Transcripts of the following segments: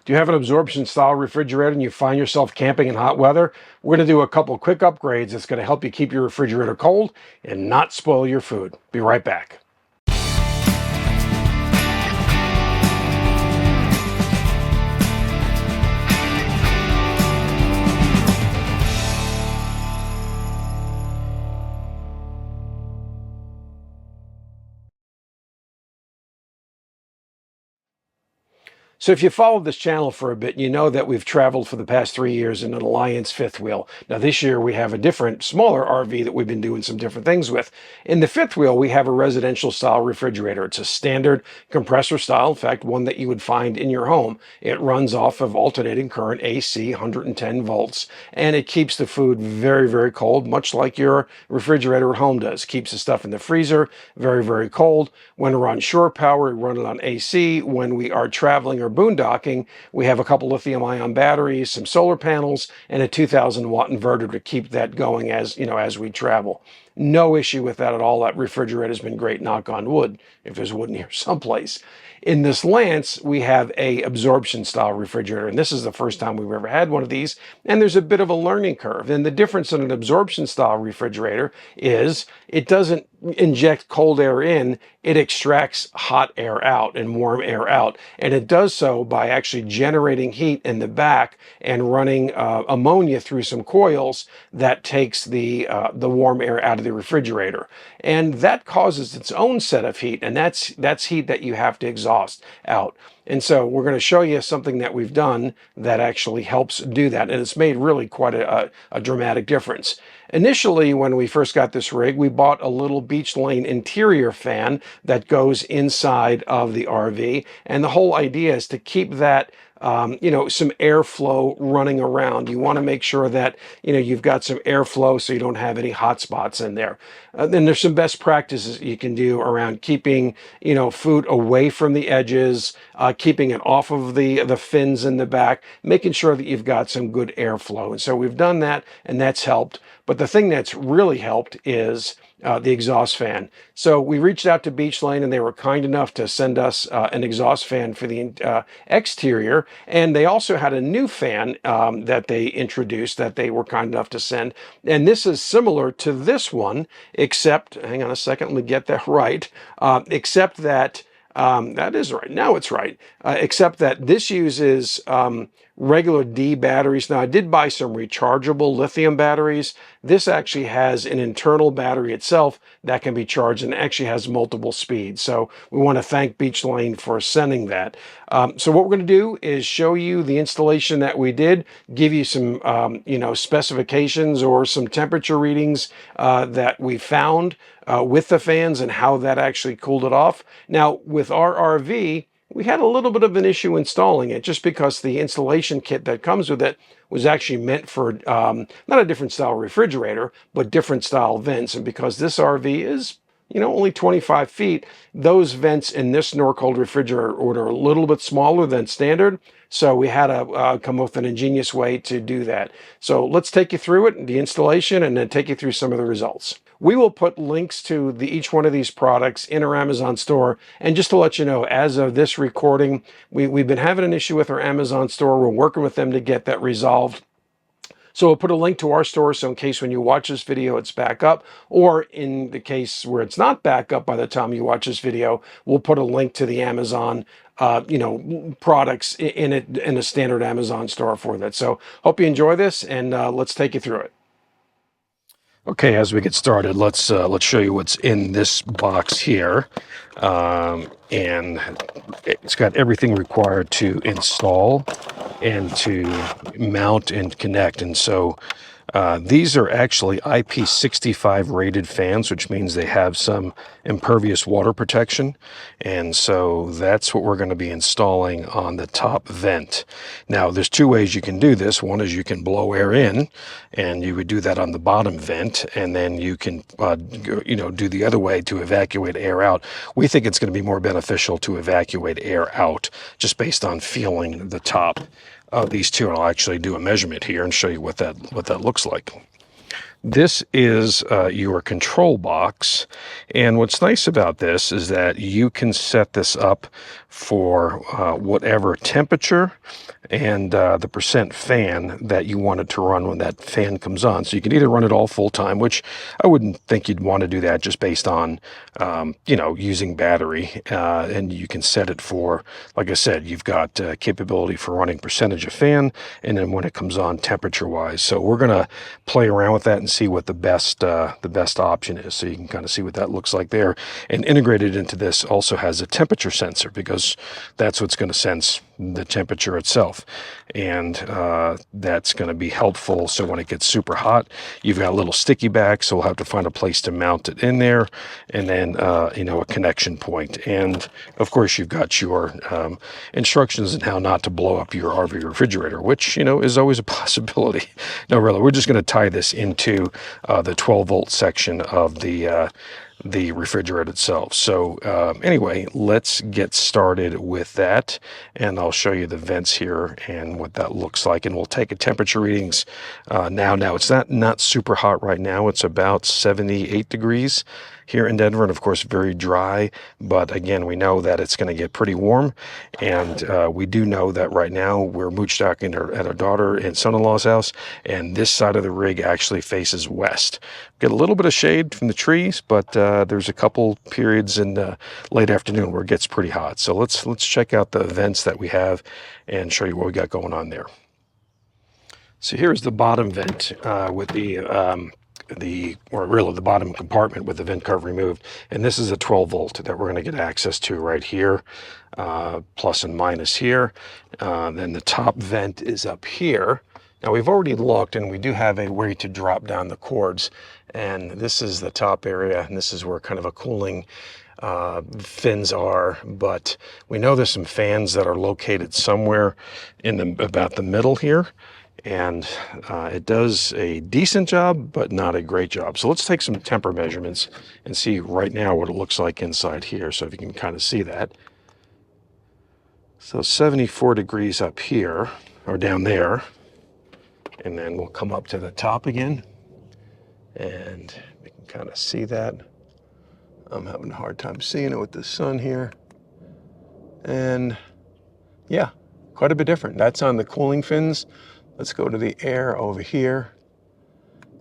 Do you have an absorption style refrigerator and you find yourself camping in hot weather? We're going to do a couple quick upgrades that's going to help you keep your refrigerator cold and not spoil your food. Be right back. So if you followed this channel for a bit, you know that we've traveled for the past 3 years in an Alliance fifth wheel. Now this year we have a different, smaller RV that we've been doing some different things with. In the fifth wheel, we have a residential style refrigerator. It's a standard compressor style, in fact, one that you would find in your home. It runs off of alternating current AC, 110 volts, and it keeps the food very, very cold, much like your refrigerator at home does. Keeps the stuff in the freezer very, very cold. When we're on shore power, we run it on AC. When we are traveling or boondocking, we have a couple lithium-ion batteries, some solar panels, and a 2,000-watt inverter to keep that going as we travel. No issue with that at all. That refrigerator's been great, knock on wood, if there's wood near someplace. In this Lance, we have a absorption style refrigerator, and this is the first time we've ever had one of these, and there's a bit of a learning curve. And the difference in an absorption style refrigerator is it doesn't inject cold air in, it extracts hot air out and warm air out. And it does so by actually generating heat in the back and running ammonia through some coils that takes the warm air out of the refrigerator. And that causes its own set of heat, and that's heat that you have to exhaust out. And so we're going to show you something that we've done that actually helps do that. And it's made really quite a dramatic difference. Initially, when we first got this rig, we bought a little Beech Lane interior fan that goes inside of the RV. And the whole idea is to keep that some airflow running around. You want to make sure that, you've got some airflow so you don't have any hot spots in there. Then there's some best practices you can do around keeping, food away from the edges, keeping it off of the fins in the back, making sure that you've got some good airflow. And so we've done that, and that's helped. But the thing that's really helped is the exhaust fan. So we reached out to Beech Lane, and they were kind enough to send us an exhaust fan for the exterior. And they also had a new fan that they introduced that they were kind enough to send. And this is similar to this one, except, hang on a second, let me get that right, except that, that is right, now it's right, except that this uses regular D batteries. Now, I did buy some rechargeable lithium batteries. This actually has an internal battery itself that can be charged and actually has multiple speeds. So we want to thank Beech Lane for sending that. So what we're going to do is show you the installation that we did, give you some, specifications or some temperature readings that we found with the fans and how that actually cooled it off. Now, with our RV, we had a little bit of an issue installing it just because the installation kit that comes with it was actually meant for not a different style refrigerator, but different style vents. And because this RV is, only 25 feet, those vents in this Norcold refrigerator are a little bit smaller than standard. So we had to come up with an ingenious way to do that. So let's take you through it, the installation, and then take you through some of the results. We will put links to each one of these products in our Amazon store. And just to let you know, as of this recording, we've been having an issue with our Amazon store. We're working with them to get that resolved. So we'll put a link to our store, so in case when you watch this video, it's back up, or in the case where it's not back up by the time you watch this video, we'll put a link to the Amazon products in a standard Amazon store for that. So hope you enjoy this, and let's take you through it. Okay, as we get started, let's show you what's in this box here, and it's got everything required to install and to mount and connect. And so these are actually IP65 rated fans, which means they have some impervious water protection. And so that's what we're going to be installing on the top vent. Now, there's two ways you can do this. One is you can blow air in, and you would do that on the bottom vent, and then you can do the other way to evacuate air out. We think it's going to be more beneficial to evacuate air out just based on feeling the top of these two. And I'll actually do a measurement here and show you what that looks like. This is your control box, and what's nice about this is that you can set this up for whatever temperature and the percent fan that you want it to run when that fan comes on. So you can either run it all full time, which I wouldn't think you'd want to do that just based on you know, using battery, and you can set it for, like I said, you've got capability for running percentage of fan, and then when it comes on temperature wise. So we're gonna play around with that and see what the best option is. So you can kind of see what that looks like there. And integrated into this also has a temperature sensor, because that's what's going to sense the temperature itself, and that's going to be helpful. So when it gets super hot, you've got a little sticky back, so we'll have to find a place to mount it in there, and then you know, a connection point. And of course you've got your instructions on how not to blow up your RV refrigerator, which, you know, is always a possibility. No, really, we're just going to tie this into the 12-volt section of the refrigerator itself. So anyway, let's get started with that, and I'll show you the vents here and what that looks like, and we'll take a temperature readings now. It's not super hot right now. It's about 78 degrees here in Denver, and of course very dry, but again, we know that it's going to get pretty warm, and we do know that right now we're mooch-stocking at our daughter and son-in-law's house, and this side of the rig actually faces west. Get a little bit of shade from the trees, but there's a couple periods in the late afternoon where it gets pretty hot. So let's check out the vents that we have and show you what we got going on there. So here's the bottom vent with or really the bottom compartment with the vent cover removed, and this is a 12 volt that we're going to get access to right here, plus and minus here. Then the top vent is up here. Now we've already looked, and we do have a way to drop down the cords, and this is the top area, and this is where kind of a cooling fins are, but we know there's some fans that are located somewhere in about the middle here, and it does a decent job, but not a great job. So let's take some temper measurements and see right now what it looks like inside here. So if you can kind of see that. So 74 degrees up here, or down there. And then we'll come up to the top again, and we can kind of see that. I'm having a hard time seeing it with the sun here. And yeah, quite a bit different. That's on the cooling fins. Let's go to the air over here.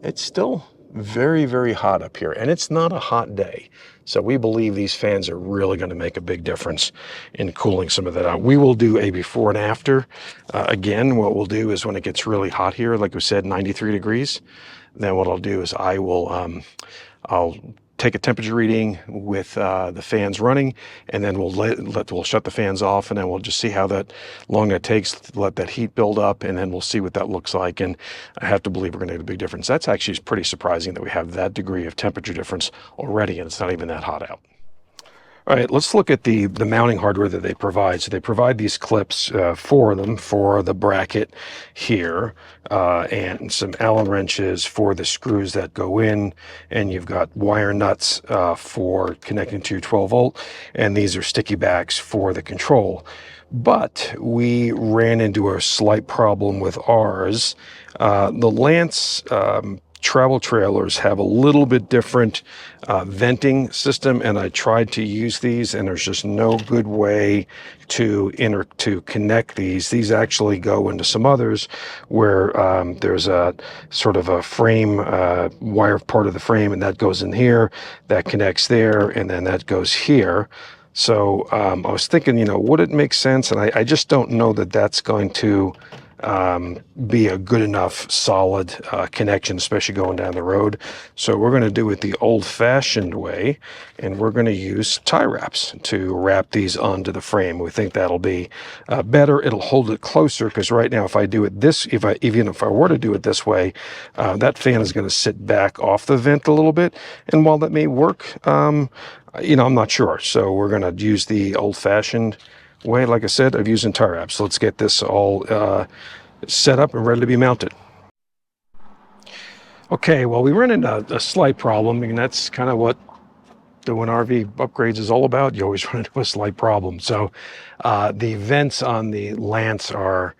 It's still very, very hot up here, and it's not a hot day. So we believe these fans are really going to make a big difference in cooling some of that out. We will do a before and after. Again, what we'll do is when it gets really hot here, like we said, 93 degrees, then what I'll do is I'll take a temperature reading with the fans running, and then we'll shut the fans off, and then we'll just see how long it takes to let that heat build up, and then we'll see what that looks like. And I have to believe we're going to get a big difference. That's actually pretty surprising that we have that degree of temperature difference already, and it's not even that hot out. All right, let's look at the mounting hardware that they provide. So they provide these clips for the bracket here, and some Allen wrenches for the screws that go in, and you've got wire nuts for connecting to 12 volt, and these are sticky backs for the control. But we ran into a slight problem with ours. The Lance travel trailers have a little bit different venting system, and I tried to use these, and there's just no good way to connect these. These actually go into some others where there's a sort of a frame wire part of the frame, and that goes in here, that connects there, and then that goes here. So I was thinking, you know, would it make sense? And I just don't know that that's going to be a good enough solid connection, especially going down the road. So we're going to do it the old-fashioned way, and we're going to use tie wraps to wrap these onto the frame. We think that'll be better. It'll hold it closer, because right now if I do it even if I were to do it this way, that fan is going to sit back off the vent a little bit, and while that may work, you know, I'm not sure. So we're going to use the old-fashioned way, like I said, of using tie wraps. So let's get this all set up and ready to be mounted. Okay, well, we ran into a slight problem, and that's kind of what doing RV upgrades is all about. You always run into a slight problem. So the vents on the Lance are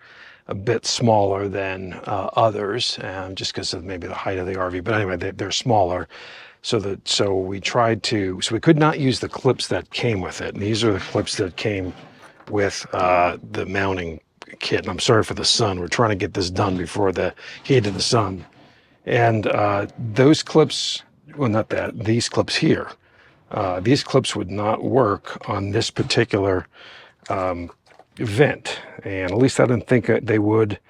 a bit smaller than others, just because of maybe the height of the RV. But anyway, they're smaller. So we could not use the clips that came with it. And these are the clips that came with the mounting kit. And I'm sorry for the sun. We're trying to get this done before the heat of the sun. And those clips, well, not that, these clips here. These clips would not work on this particular vent, and at least I didn't think they would,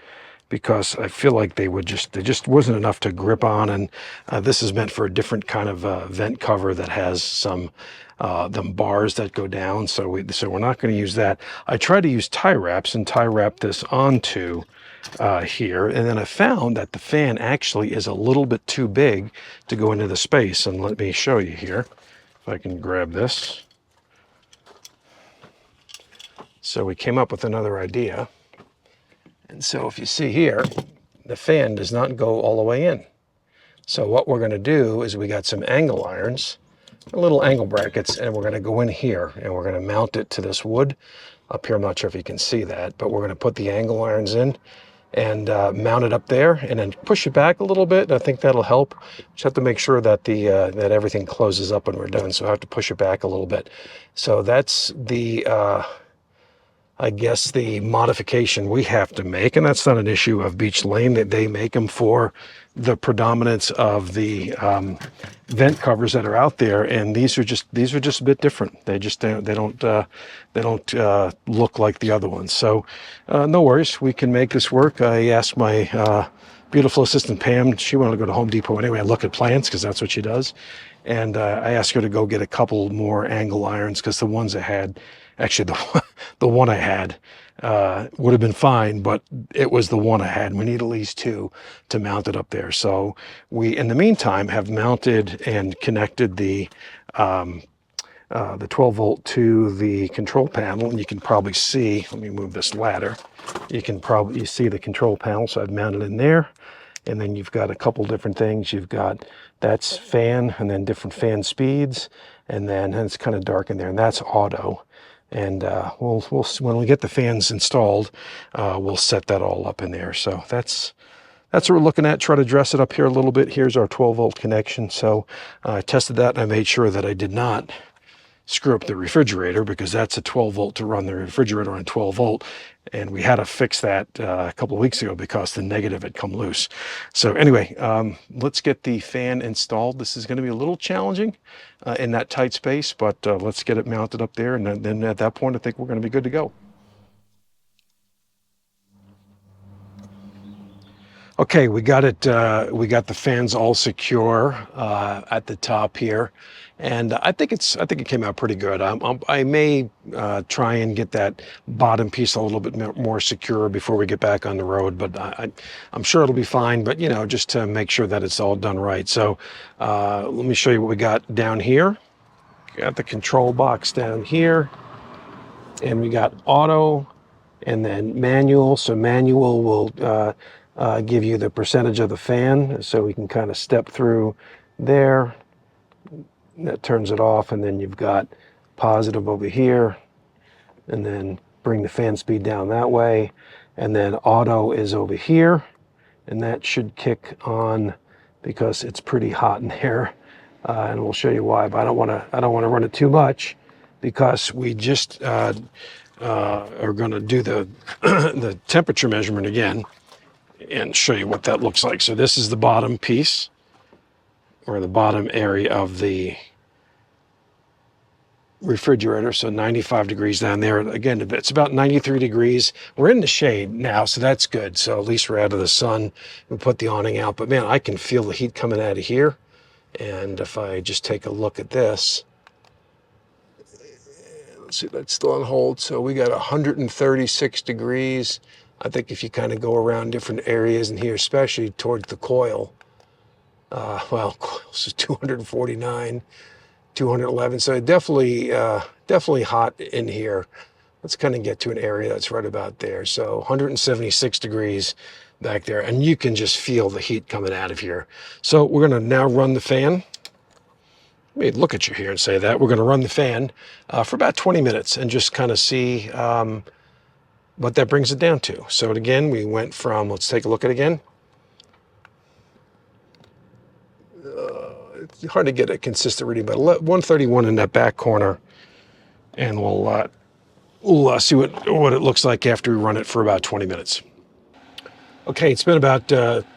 because I feel like they just wasn't enough to grip on. And this is meant for a different kind of vent cover that has some them bars that go down. So we're not going to use that. I tried to use tie wraps and tie wrap this onto here, and then I found that the fan actually is a little bit too big to go into the space. And let me show you here, if I can grab this. So we came up with another idea. And so if you see here, the fan does not go all the way in. So what we're going to do is we got some angle irons, little angle brackets, and we're going to go in here and we're going to mount it to this wood up here. I'm not sure if you can see that, but we're going to put the angle irons in and mount it up there, and then push it back a little bit. I think that'll help. Just have to make sure that that everything closes up when we're done. So I have to push it back a little bit. So that's the I guess the modification we have to make, and that's not an issue of Beech Lane, that they make them for the predominance of the vent covers that are out there, and these are just a bit different. They don't look like the other ones. So no worries, we can make this work. I asked my beautiful assistant Pam. She wanted to go to Home Depot anyway and look at plants, because that's what she does. And I asked her to go get a couple more angle irons, because the ones I had, actually the one I had would have been fine, but it was the one I had. We need at least two to mount it up there. So we, in the meantime, have mounted and connected the 12 volt to the control panel. And you can probably see, let me move this ladder. You can probably see the control panel. So I've mounted in there. And then you've got a couple different things. You've got, that's fan, and then different fan speeds. And then it's kind of dark in there, and that's auto. And we'll when we get the fans installed, we'll set that all up in there. So that's what we're looking at. Try to dress it up here a little bit. Here's our 12 volt connection. So I tested that, and I made sure that I did not screw up the refrigerator, because that's a 12 volt to run the refrigerator on 12 volt. And we had to fix that a couple of weeks ago because the negative had come loose. So anyway, let's get the fan installed. This is going to be a little challenging in that tight space, but let's get it mounted up there. And then at that point, I think we're going to be good to go. Okay, we got it. We got the fans all secure at the top here, and I think it came out pretty good. I may try and get that bottom piece a little bit more secure before we get back on the road, but I'm sure it'll be fine. But you know, just to make sure that it's all done right. So let me show you what we got down here. Got the control box down here, and we got auto, and then manual. So manual will give you the percentage of the fan, so we can kind of step through there. That turns it off, and then you've got positive over here, and then bring the fan speed down that way. And then auto is over here, and that should kick on because it's pretty hot in there, and we'll show you why. But I don't want to run it too much, because we just are going to do the the temperature measurement again and show you what that looks like. So this is the bottom piece, or the bottom area of the refrigerator. So 95 degrees down there. Again, it's about 93 degrees. We're in the shade now, so that's good. So at least we're out of the sun. We put the awning out, but man, I can feel the heat coming out of here. And if I just take a look at this, let's see, that's still on hold. So we got 136 degrees. I think if you kind of go around different areas in here, especially towards the coil, well, coils is 249, 211. So definitely hot in here. Let's kind of get to an area that's right about there. So 176 degrees back there, and you can just feel the heat coming out of here. So we're going to now run the fan. Let me look at you here and say that. We're going to run the fan for about 20 minutes and just kind of see what that brings it down to. So again, we went from, let's take a look at it again. It's hard to get a consistent reading, but 131 in that back corner. And we'll see what it looks like after we run it for about 20 minutes. Okay, it's been about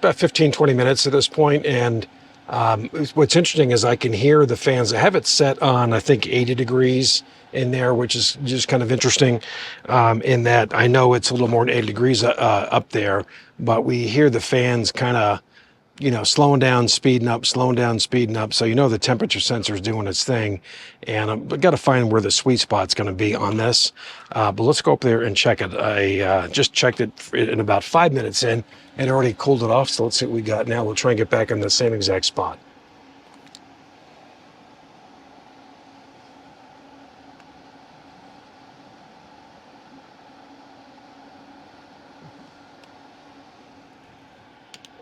15, 20 minutes at this point, and what's interesting is I can hear the fans. I have it set on, I think, 80 degrees in there, which is just kind of interesting in that I know it's a little more than 80 degrees up there, but we hear the fans kind of, you know, slowing down, speeding up, slowing down, speeding up. So you know the temperature sensor is doing its thing, and I've got to find where the sweet spot's going to be on this. But let's go up there and check it. I just checked it in about 5 minutes in, and already cooled it off. So let's see what we got now. We'll try and get back in the same exact spot.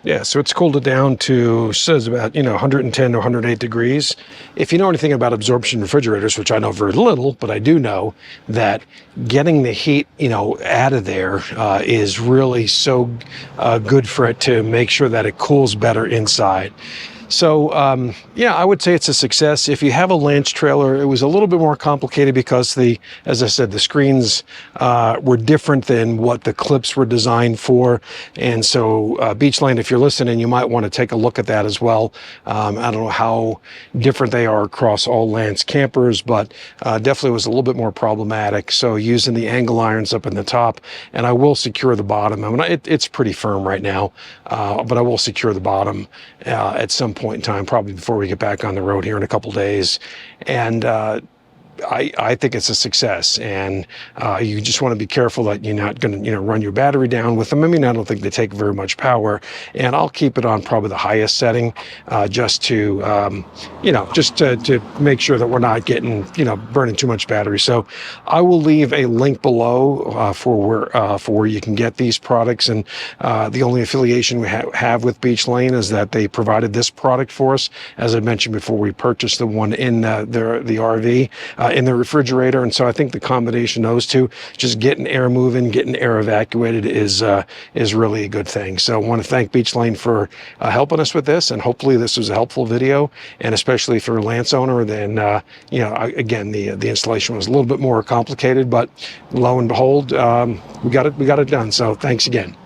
Yeah, so it's cooled it down to, says about, 110 to 108 degrees. If you know anything about absorption refrigerators, which I know very little, but I do know that getting the heat, out of there is really so good for it to make sure that it cools better inside. So, yeah, I would say it's a success. If you have a Lance trailer, it was a little bit more complicated because as I said, the screens were different than what the clips were designed for. And so, Beech Lane, if you're listening, you might want to take a look at that as well. I don't know how different they are across all Lance campers, but definitely was a little bit more problematic. So using the angle irons up in the top, and I will secure the bottom. I mean, it's pretty firm right now, but I will secure the bottom at some point in time, probably before we get back on the road here in a couple days. And I think it's a success, and you just want to be careful that you're not going to, run your battery down with them. I mean, I don't think they take very much power, and I'll keep it on probably the highest setting, just to, just to make sure that we're not getting, burning too much battery. So I will leave a link below for where you can get these products, and the only affiliation we have with Beech Lane is that they provided this product for us. As I mentioned before, we purchased the one in the RV. In the refrigerator, and so I think the combination of those two, just getting air moving, getting air evacuated, is really a good thing. So I want to thank Beech Lane for helping us with this, and hopefully this was a helpful video. And especially if you're a Lance owner, then again, the installation was a little bit more complicated, but lo and behold, we got it done. So thanks again.